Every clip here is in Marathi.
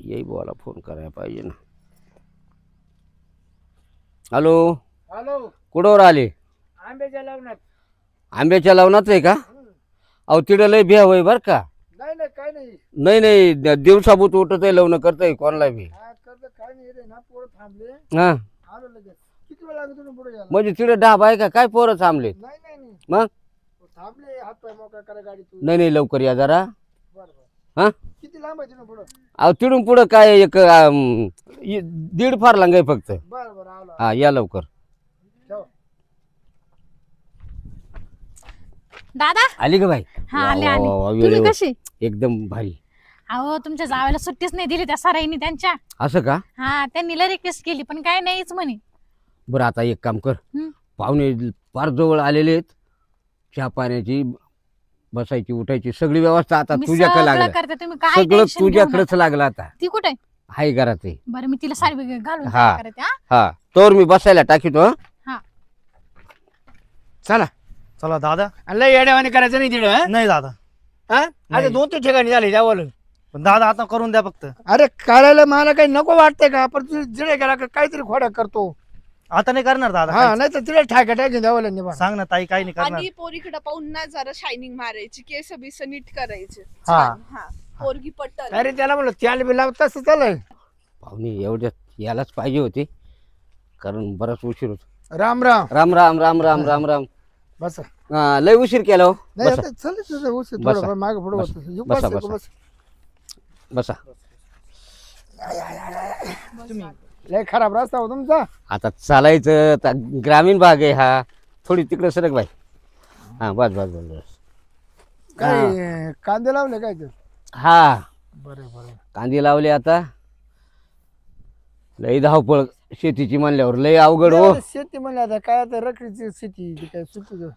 येई बोला फोन करायला पाहिजे ना. Hello hello. कुठवर आले? आंब्याच्या लग्नात. आंब्याच्या लवणात आहे का? अहो तिकडे लय बिया होय बर का. नाही नाही काय नाही. नाही नाही दिवसाभूत उठत आहे लग्न करताय कोणाला बी. हा करत काय नाही रे ना पोरं थांबले. हा आलो लगेच. किती वेळ लागतो तुम्ही पुढे यायला? म्हणजे तिकडे डाब आहे का काय पोरं थांबले? नाही नाही नाही मग थांबले हात पाय मोकळा करा गाडीतून. नाही नाही लवकर या जरा. बरं बरं. हा किती लांब आहे तिथून पुढं? अहो तिडून पुढं काय एक दीड फार लांग आहे फक्त. बरं बरं आलो. हा या लवकर. ठेव. दादा आली का बाई? हा वा, आले वा, आले. वा, वा, तुम्ही वेळेवर. कशी? एकदम भारी. अहो तुमच्या जावेला सुट्टीच नाही दिली त्या सराईनी त्यांच्या. असं का? हा त्यांनी लय रिक्वेस्ट केली पण काय नाहीच म्हणे. बरं आता एक काम कर. हं. पाहुणे फार जवळ आलेले आहेत. चहा पाण्याची बसायची उठायची सगळी व्यवस्था आता मी तुझ्याकडे सगळं लागलं. करते तुम्ही काय सगळं टेन्शन घेऊ तुझ्याकडेच नका. लागलं आता. ती कुठे? हाय घरात आहे. बरं मी तिला साडी घालून हा. करते हा. हा तोवर मी बसायला टाकीतो. हं? हा. चला. चला दादा. लय येड्यावानी करायचं नाही तिथं. नाही दादा. हा आता नाही. 2-3 ठिकाणी झाले जावं. पण दादा आता करून द्या फक्त. अरे करायला मला काही नको वाटतंय का? पण तू जिडे गेला का काहीतरी खोड्या करतो. आता नाही करणार दादा हा काहीच. नाही तर तिला ठाक्या टाकी द्यावं निभा. सांग ना ताई काही नाही करणार. आणि पोरीकडे पाहून ना जरा शायनिंग मारायची, केस बिस नीट करायचे. हा. छान, हा पोरगी पटल. अरे त्याला म्हणलं त्याला बी लावत तसं चालय. पाहुणे एवढ्यात यायलाच पाहिजे होते कारण बराच उशीर होतो. राम राम. राम राम राम राम राम राम. बस हा, लय उशीर केला हो. नाही बसा आता चल तुझं उशीर बसा. थोडं मागे पुढे बसा. होतं. बसा, बस बसा. बस. बसा. लय खराब रस्ता हो तुमचा. आता चालायचं आता ग्रामीण भाग आहे हा. थोडी तिकडे सरक बाई. हा बस बस बस बस. काय कांदे लावले काय ते? हा बरं बरं. कांदे लावले आता. लय धावपळ शेतीची म्हणल्यावर लय अवघड हो. शेती म्हणलं आता काय आता रखडीची शेती ती काय सुटू.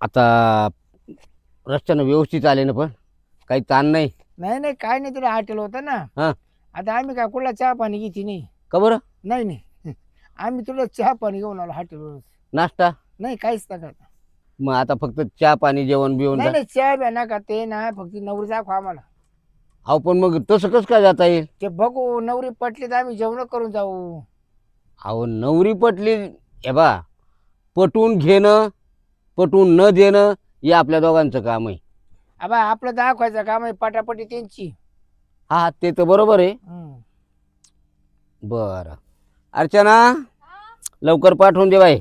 आता रस्त्यानं व्यवस्थित आले ना पण काही ताण नाही. नाही नाही काय नाही तुला हॉटेल होतं ना. हा आता आम्ही काय कुठला चहा पाणी घेते नाही. का बरं? नाही नाही आम्ही तुला चहा पाणी घेऊन आलो हॉटेलवर. नाश्ता नाही काहीच नका. मग आता फक्त चहा पाणी जेवण बिवण नाही नाही चहा बी नका ते ना फक्त नवरी दाखवा आम्हाला. अहो पण मग तसं कसं काय जाता येईल? ते बघू नवरी पटली तर आम्ही जेवण करून जाऊ. अहो नवरी पटली हे बा पटवून घेणं पटवून न देणं हे आपल्या दोघांचं काम आहे. आबा आपलं दाखवायचं काम आहे पटापटी त्यांची. हा ते तर बरोबर आहे. बरं अर्चना लवकर पाठवून दे बाई.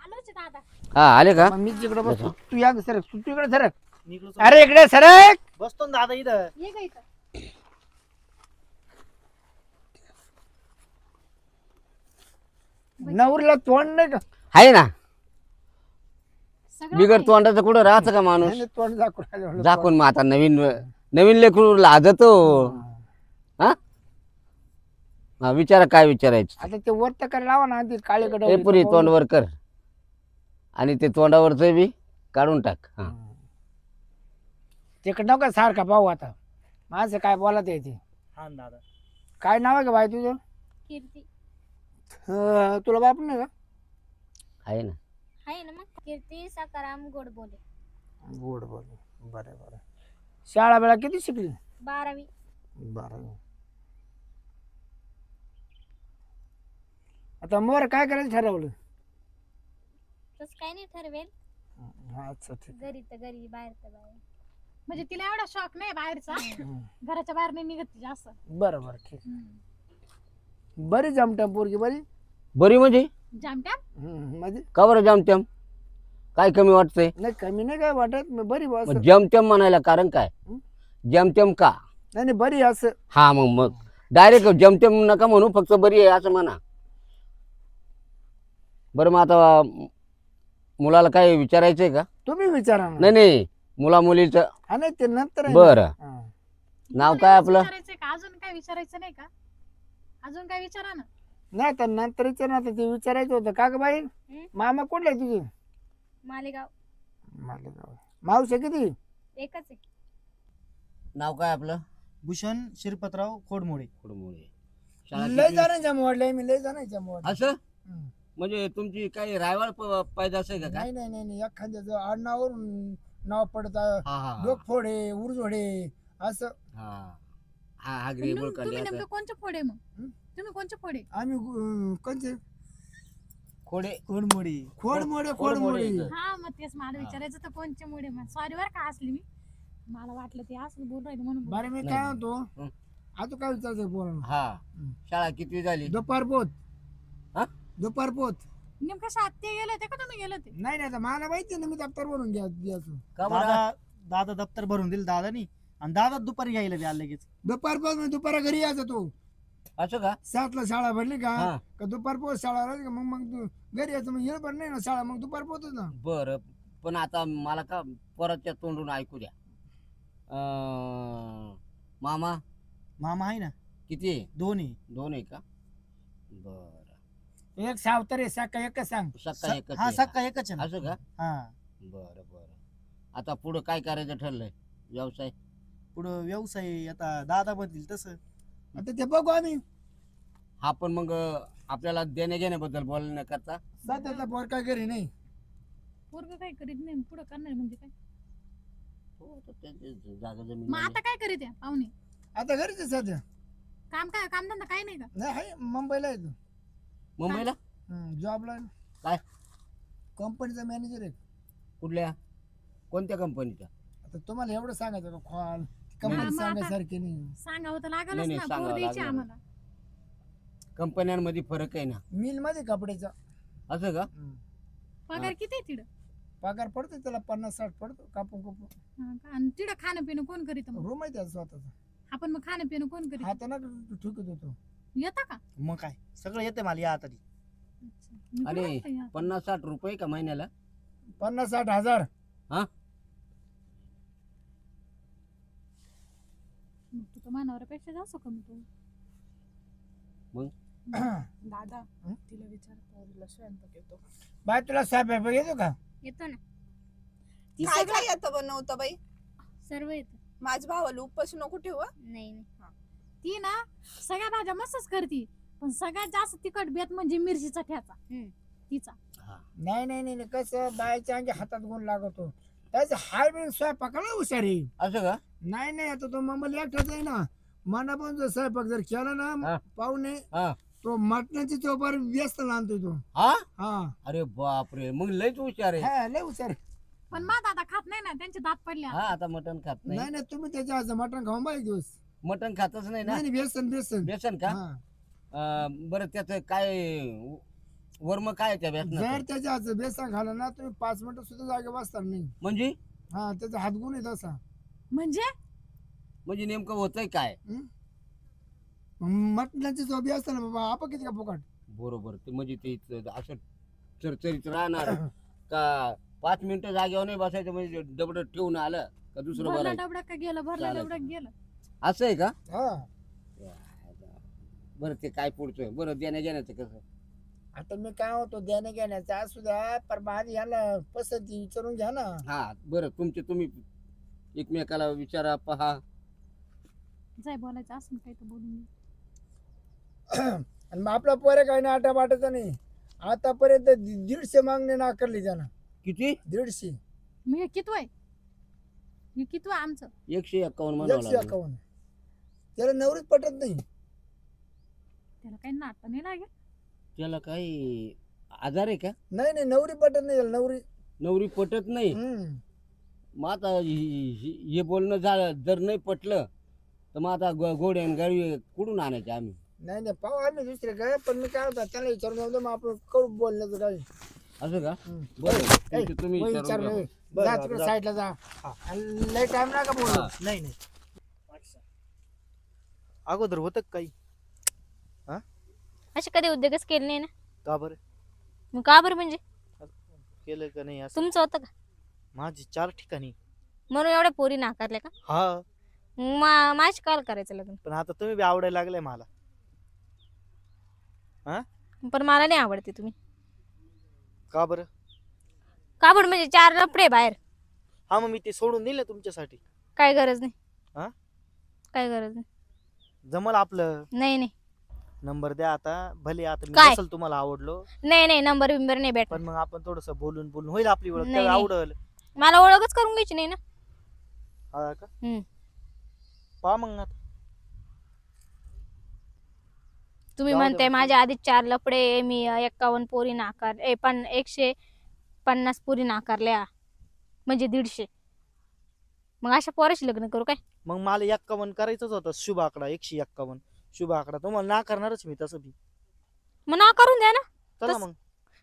आलोच दादा. हा आले का? मग मी जिकडे बसतो तू या सरक तू इकडे सरक. निघलो चल. अरे इकडे सरक. बसतो ना दादा इथं. ये ग इथं. नवरीला तोंड नाही का? आहे ना सगळं बिगर आहे. तोंडाचं कुठं राहतं का माणूस? नाही, नाही, तोंड दाखवून राहिलं म्हणलं. दाखवून मग आता नवीन नवीन लेकरू लाजतो. हा हा विचारा काय विचारायचं आता ते वर तर करायला लावा ना आधी काळे ते पुरी तोंडवर कर आणि ते तोंडावरच बी काढून टाक. हा तिकडं नका सारखा पाहू आता माझं काय बोलत आहे ते. हा ना दादा. काय नाव आहे का बाई तुझं? कीर्ती तुला बाप नाही का? आहे ना. आहे ना मग. कीर्ती सकाराम गोड बोले. गोड बोल. बरं बरं. शाळा वेळा किती शिकली? 12वी. 12. आता मोर काय करायचं ठरवलं? तसं काही नाही ठरवेल. अच्छा ठीक. घरी तर घरी बाहेर तर बाहेर. म्हणजे तिला एवढा शॉक नाही बाहेरचा. घराच्या बाहेर नाही निघत ती जास्त. बरं बरं ठीक. बरी जमटा पोरगी बरी. बरी म्हणजे जामट्या. म्हणजे का बरं जमत्याम काय कमी वाटतंय? नाही कमी नाही काय वाटत मी बरी बस. मग जमत्याम म्हणायला कारण काय? जमत्याम का? नाही नाही बरी असं. हा मग डायरेक्ट जमत्याम नका म्हणू फक्त बरी आहे असं म्हणा. बरं मग आता मुलाला काय विचारायचंय का? तुम्ही विचारा ना. नाही नाही मुला मुलीचं. हा नाही ते नंतर आहे ना. बरं हा. नाव काय आपलं? विचारायचंय का? अजून काय विचारायचं नाही का? अजून काय विचारा ना. नाही तर नंतर विचार ना ते विचारायचं होतं का ग बाई? मामा कुठले आहे तुझे? मालेगाव. मालेगाव. मावशी किती? एकच आहे. नाव काय आपलं? भूषण शिरपतराव खोडमोडे. लय जणांच्या मोडले मी लय जणांच्या मोडले. असं म्हणजे तुमची काही रायवाळ पैदास आहे का काय? नाही नाही नाही नाही एखाद्याचं आडनावरून नाव पडत हा हा डोकफोडे उरजोडे असं हा हा हा ग्रे तुम्ही बोलकांडी नेमकं असं कोणचे फोडे मग हं? तुम्ही कोणचे फोडे आम्ही कोणते खोडे खोडमोडी खोडमोडे खोडमोडे. हा मग तेच मला हा. विचारायचं तर कोणचे मुळे मग सॉरी बरं का असली मी मला वाटलं ते असं बोल राहिले म्हणून बोलले. बरं मी नाही, काय नाही. म्हणतो हं. आता काय विचारायचं बोला हा शाळा किती झाली दुपार पोत हा? दुपार पोत नेमकं शाळेत ते गेले होते का तुम्ही गेले होते नाही नाही आता मला माहिती ना मी दप्तर भरून द्यायचो का बरं? दादा दादा दप्तर भरून दिलं दादानी आणि दादा दुपारी घ्यायला द्यायला लगेच दुपार पोत म्हणजे दुपारा घरी यायचा तो असं का 7ला शाळा भरली का हा. का दुपार पोत शाळा राहिली का मग तू घरी यायचं मग येणं पण नाही ना शाळा मग दुपार पोतच ना बर पण आता मला का परत त्या तोंडून ऐकू द्या मामा मामा आहे ना किती आहे? दोन्ही 2 आहे का बर एक सावतर आहे सकाळ एकच सांग सक्का एकच हा आहे. सक्का एकच आहे ना. असं का हा बर बर आता पुढं काय करायचं ठरलंय व्यवसाय पुढं व्यवसाय आता दादा बनतील तसं आता ते बघू आम्ही हा पण मग आपल्याला देण्या घेण्याबद्दल बोलण्याकरता सध्याचा पोर काय घरी नाही पोरग काय करीत नाही पुढं करणार म्हणजे काय हो, तर त्यांची जागा जमीन मग आहे. आता काय करीत आहे पाहुणे आता घरीच आहे सध्या काम काय कामधंदा काय नाही का नाही आहे मुंबईला आहे मुंबईला तू जॉबला काय कंपनीचा मॅनेजर आहे कुठल्या कोणत्या कंपनीच्या आता तुम्हाला एवढं सांगायचं का खोल हा, कंपनी मग आता- सांगायसारखी नाही सांगावं तर लागलच नाही, ना पोर सांगावं द्यायची लागणार. आम्हाला कंपन्यांमध्ये फरक आहे ना मिल मध्ये कपड्याचा असं का पगार किती आहे तिथं पगार पडतो त्याला 50-60 पडतो कापून कापून हा का? आणि तिथं खाणं पिणं कोण करीत मग रूम आहे त्याचा स्वतःचा आपण मग खाणं पिणं कोण करीत आता ना ठुकत होतो येतं का मग काय सगळं येते मला या तरी अच्छा. मी पण आणि म्हणते या. 50-60 रुपये का महिन्याला 50-60 हजार मग तू तर मानावरापेक्षा जास्त कमी तू दादा हं? तिला विचार पोरीला स्वयंपाक येतो का? बाय तुला स्वयंपाक येतो का येतो ना ती काय काय येतं बनवतं बाई सर्व येतं माझ्या भावाला उपाशी नको ठेवू हं? नाही ती ना सगळ्या भाज्या मस्तच करती पण सगळ्यात जास्त तिखट बेत म्हणजे मिरचीचा ठ्याचा तिचा नाही नाही नाही नाही. कसं बायच्या अंगी हातात गुण लागतो त्याचं हाय बी स्वयंपाकाला हुशार आहे असं का नाही नाही आता तो मम्मीला एकटाच आहे ना मना पण जर स्वयंपाक जर केला हा. ना पाहुणे हा तो मटणाची चोपार व्यस्त आणतोय तो हा हा अरे बापरे मग लयच हुशार आहे हा, लय हुशार आहे. पण मा दादा खात नाही ना त्यांचे दात पडले हा आता मटण खात नाही नाही नाही तुम्ही त्याच्या हातचं मटण खाऊन बा एक दिवस मटण खातच नाही ना नाही नाही, बेसन बेसन बेसन का हा. बरं त्याचं काय वर्म काय आहे त्या जर बेसनाचं त्याच्या हातचं बेसन खाल्लं ना तुम्ही 5 मिनिटं सुद्धा जागे बसणार नाही म्हणजे हा त्याचा हातगुण आहे तसा म्हणजे नेमकं होतंय काय मटणाची चोबी असते ना बाबा आपण किती का फुकट बरोबर ते म्हणजे ते इथं असं चरचरीत राहणार का 5 मिनिटं जागेवर नाही बसायचं म्हणजे डबड ठेवून आलं का दुसरं भरला बरं डबडा का गेलं भरला चालेल. डबडा गेलं असं आहे का हा बरं ते काय पुढचं बरं देण्या घेण्याचं कसं आता मी काय होतो देणे घेण्याचा असू द्या पण माझी याला पसंती विचारून घ्या ना हा बरं तुम्ही एकमेकाला विचारा पहा जाय बोलायचं असं काही तर बोलून घे. आणि मग आपला पोरे काही नाही आटा वाटायचा नाही आतापर्यंत 150 मागणी नाकारली त्यानं किती 150 मग हे कितवं आहे हे कितवं आहे आमचं 151 म्हणावं लागलं 151 त्याला नवरीच पटत नाही त्याला काही नाटक नाही लागेल त्याला काही आजार आहे का नाही नाही नवरी पटत नाही त्याला नवरी नवरी पटत नाही मग आता हे बोलणं झालं जर नाही पटलं तर मग आता गोडे आणि गाडी कुठून आणायचे आम्ही नाही नाही पाहू आम्ही दुसरे काय पण मी काय होता त्याला विचारून जाऊ दे, मग आपण करू बोलण्याचं काय असं का हम्म. बरं तुम्ही वही विचारून विचारलं घ्या. जा तिकडे साईडला जा आणि लय टाइम नका बोलू हा. नाही नाही अगोदर होतं का काही असे कधी उद्योगच केले नाही ना का बरं मग का बरं म्हणजे केलं का नाही असं तुमचं होतं का माझी 4 ठिकाणी म्हणून एवढ्या पोरी नाकारल्या का हा माझी काल करायचं लग्न पण आता तुम्ही बी आवडायला लागलाय मला पण मला नाही आवडते तुम्ही का बरं का बरं म्हणजे 4 लफडे बाहेर हा मग मी ते सोडून दिलं तुमच्यासाठी काय गरज नाही हा? काय गरज नाही जमल आपलं नाही नाही नंबर द्या आता भले आता मी काय? नसेल तुम्हाला आवडलो नाही नाही नंबर बिंबर नाही भेटणार पण मग आपण थोडस बोलून बोलून होईल आपली ओळख नाही, त्याला नाही. आवडल मला ओळखच करून घ्यायची नाही ना हा का हम्म. पहा मग आता. तुम्ही जाऊ दे म्हणताय मग. माझ्या आधी 4 लफडे, मी 51 पोरी नाकार 150 पोरी नाकारल्या म्हणजे 150. मग अशा पोराशी लग्न करू काय? मग मला 51 करायचंच होतं, शुभ आकडा 151 शुभ आकडा. तुम्हाला ना करणारच मी तसं बी. मग नाकारून द्या ना. चला तस- मग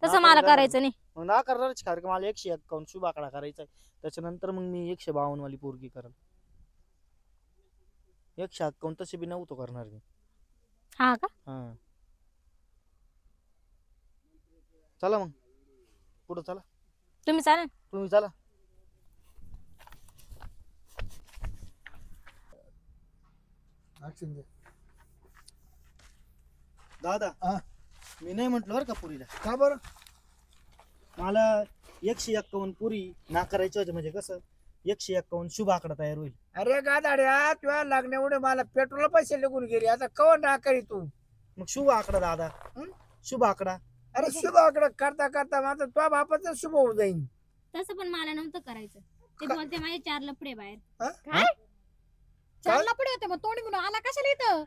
तसं मला करायचं नाही. मग ना करणारच कारण की मला 151 शुभ आकडा करायचा आहे. त्याच्यानंतर मग मी 152 वाली पोरगी करेल. 151 तसे बी नव्हतो करणार मी. हा का? हा चला मग पुढं चला. तुम्ही चालेल. तुम्ही चला. Action दे. दादा हा. मी नाही म्हटलं बरं का पुरीला. का बरं मला 151 पुरी ना करायची होती म्हणजे कसं 151 शुभ आकडा तयार होईल. अरे गादाड्या तुझ्या लागण्यामुळे मला पेट्रोल पैसे लागून गेले आता कवर ना करी तू. मग शुभ आकडा दादा. हं? शुभ आकडा. अरे शुभ आकडा करता करता माझा तुझ्या बापाचा शुभ होऊन जाईल. तसं पण मला नव्हतं करायचं. ते का- बोलते माझे 4 लफडे बाहेर. काय चार लपडे होते मग तोंड घेऊन आला कशाला इथं?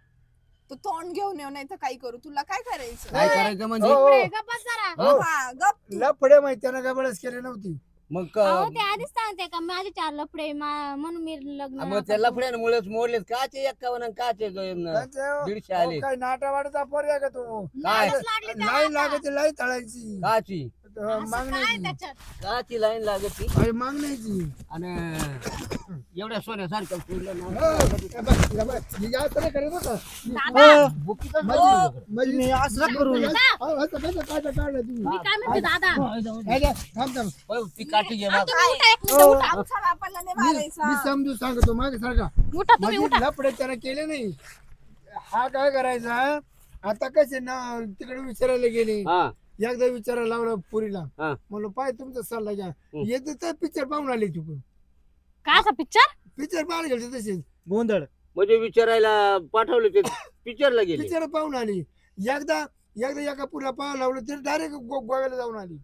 तू तोंड घेऊन येऊ नाही तर काही करू, तुला काय करायचं? काय करायचं म्हणजे हो, हो. लफडे, गप्प बस जरा. हो. हा, गप तू. लफडे माहिती त्यानं काय बळच केली नव्हती. मग अहो ते आधीच सांगते का माझे 4 लफडे म्हणून मी लग्न मग त्या लफड्यामुळेच मोडलेत काचे 51 आणि काचे 150 आले. काय नाटा वाटता पोर का तू काय लाजच लागली त्याला लाईन आता. लागायची लाईन तळायची काची असं काय मागण्याची त्याच्यात? काची लाईन लागत अरे मागण्याची आणि एवढ्या सोन्यासारखं सोडलं हो, ना. हे बघ, हे बघ, हे असं नाही करत बरं का. दादा, बुकीतच म्हणजे- बसली. म्हणजे तुम्ही असं नका करू. हो, असं कसं काढलं काढलं तुम्ही. मी काय म्हणते दादा हे घ्या, थांब थांब. हो, ती काठी घे बघ. तुम्ही उठा, एक मिनिट उठा. आमच्या बापाला नाही मी मारायचा. समजून सांगतो मागे सारखा उठा तुम्ही उठा. म्हणजे लफडे त्यानं केले नाही. हा काय करायचा आता कसे ना तिकडे विचारायला गेले हा एकदा विचारायला लावलं पुरीला हा. म्हणलो पाय तुमचा सल्ला घ्या येत तर पिक्चर पाहून आले तू काय असा पिक्चर? पिक्चर पाहायला गेले तसेच गोंधळ. म्हणजे विचारायला पाठवले ते पिक्चरला गेले. पिक्चर पाहून आली एकदा एकदा एका पुरीला पाहायला लावलं तरी डायरेक्ट गोव्याला जाऊन आली.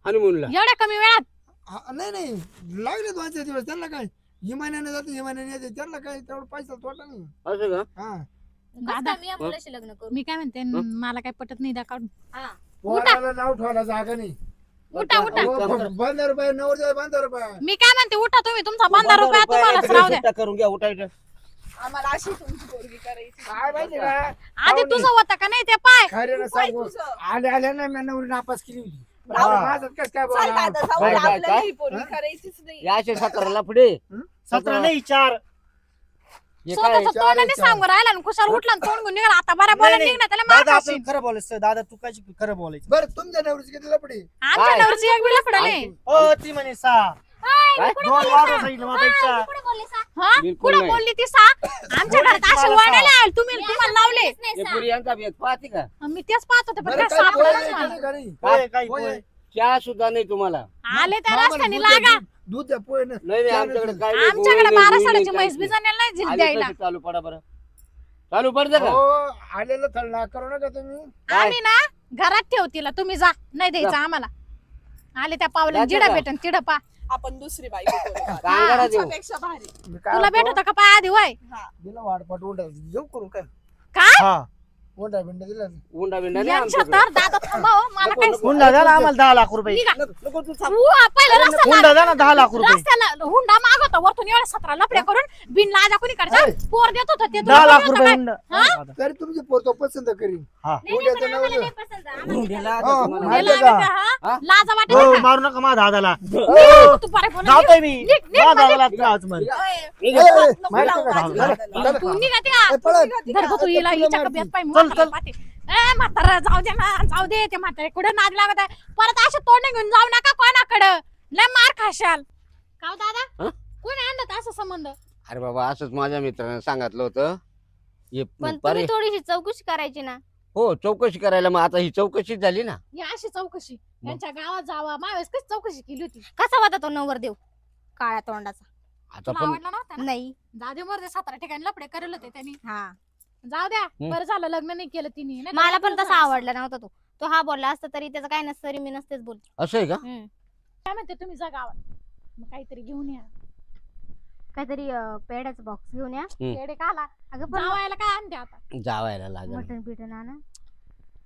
हनीमूनला. एवढ्या कमी वेळात? नाही नाही लागले 2-4 दिवस त्यांना काय विमानाने जाते विमानाने येते त्यांना काय तेवढं पैसा तोटा नाही. असं का? हा दादा, मी या मुलाशी लग्न करू. मी काय म्हणते मला काय पटत नाही, द्या काढून. पोराला नाव ठेवायला जागा नाही. उठा उठा. ₹15 ₹90 मी काय म्हणते उठा तुम्ही, तुमचा 15 रुपया तुम्हालाच राहू द्या. सुट्टा करून घ्या उठायचं. आम्हाला अशी तुमची पोरगी करायची. काय माहिती का आधी तुझं होतं का नाही ते पाय? खरे ना पाय सांगू तुझं. आल्या ना मी नवरी नापास केली होती. हा. माझं कसं काय चल बोला दादा, जाऊ बरं, दे, काय- आपल्याला काय? ही पोरगी करायचीच नाही. या असे 17 लफडे 17 नाही 4. हे काय स्वतःच तोंडाने सांगून राहिला आणि कुशाल उठला आणि तोंड घेऊन निघाला. आता बऱ्या बोला नाही, निघणार त्याला मार दादा खाशील. आपण खरं बोलायचं. दादा तू काय खरं बोलायचं. बरं तुमच्या नवरीची किती लपडी आमच्या काय? नवरीची एक बी लफडं नाही. हो ती म्हणे 6. काय? 2 वाजता सांगितलं मला 1 हा? बिलकुल कुठं नाही. बोलली ती सा? आमच्या घरात असे मला वाढायला आले. तुम्हाला लावले. हे पुरी यांचा भेद पाहते का? मी तेच पाहत होते पण बरं काय काय सापडलंच पोहे मला. केले का नाही? पोहे, काही पोहे. पोहे. चहा सुद्धा नाही तुम्हाला. आले त्या आम्हाला रस्त्याने दूध द्या, लागा. दूध द्या पोहे ना. नाही नाही चहा आमच्याकडे नाही. काय नाही, आमच्याकडे गोळी नाही, 12 गोळी सालाची नाही, म्हैस काहीच बी नाही. जाण्याला नाही झिल आले द्यायला. कसे चालू पडा बरं. चालू पडतं का? हो आलेलं थळला करू नका तुम्ही. काय? आम्ही ना घरात ठेव तिला, तुम्ही जा, नाही द्यायचं आम्हाला. आले त्या पावलं जायचं जिडा का? भेटन तिडं पा. आपण दुसरी बायको करू. काय करा देऊ? त्याच्यापेक्षा भारी. मी काय तुला भेट म्हणतो, होता का पाय आधी वय? हा. दिला वाटपाट उंडा येऊ करू काय काय? हा. उंडा बिंडा दिला उंडा बिंडा नाही यांच्या आमच्याकडे. तर दादा थांबा हो, मला नको, काय नको. हुंडा द्या ना आम्हाला 10 लाख रुपये. निघा. नको तू थांब. पहिला रस्त्याला हुंडा द्या ना 10 लाख रुपये. रस्त्याला हुंडा मागवतो वरतून एवढ्या 17 लफड्या करून बिन लाजा कोणी करता पोर देत होतं ते 10 लाख तुला रुपये काय? हुंडा. हा? दादा. तरी तुमची पोरतो पसंत करीन हा. उद्याचं नवरं. हुंड्याला आता हो, तुम्हाला- माहिती हुंड्याला आहे का? आम्ही का, हा? हा? लाजा वाटत हो का? मारू नका माझ्या दादाला. तू बरं बोल. जातोय मी. निघ, निघ, माझ्या निघ. दादाला आज म्हण. ओय, ए, नको माहिती लावू का? माझ्या चला, दादाला. चला. तू निघते का? ए, पळत. धर तू हिला हिच्या कब्यात पाय चल. म्हातारा जाऊ दे ना, जाऊ दे. ते म्हातारे कुठे नाद लागत आहे. परत अशा तोंड घेऊन जाऊ नका कोणाकडं, लय मार खाशाल. का हो दादा? हा? कोणी आणलं असं संबंध? अरे बाबा असंच माझ्या मित्राने सांगितलं होतं. हे पण पारे तुम्ही थोडीशी चौकशी करायची ना. हो चौकशी करायला मग आता ही चौकशी झाली ना. ही अशी चौकशी त्यांच्या गावात जावा. मावेस कशी चौकशी केली होती? कसा होता तो नवरदेव काळ्या तोंडाचा? आता तुला पण आवडला नव्हता ना? नाही. जाऊ दे मरते, 17 ठिकाणी लपडे करेल होते त्यांनी. हा. जाऊ द्या, बरं झालं लग्न नाही केलं तिने. नाही तर मला पण लग्न तसा झालं. आवडला नव्हता तो. तो हा बोलला असता तरी त्याचं काय नसतं, तरी मी नसतेच बोलते. असं आहे का? काय म्हणते तुम्ही जा गावात, मग काहीतरी घेऊन या. काहीतरी पेड्याचा बॉक्स घेऊन या. येडे का आला अगं पण जावायला काय आणते आता जावायला लागेल मटण बिटन आणा.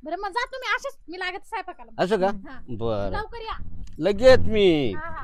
बरं मग जा तुम्ही असेच मी लागत स्वयंपाकाला असं का हा. बर लवकर या लगेच मी हा हा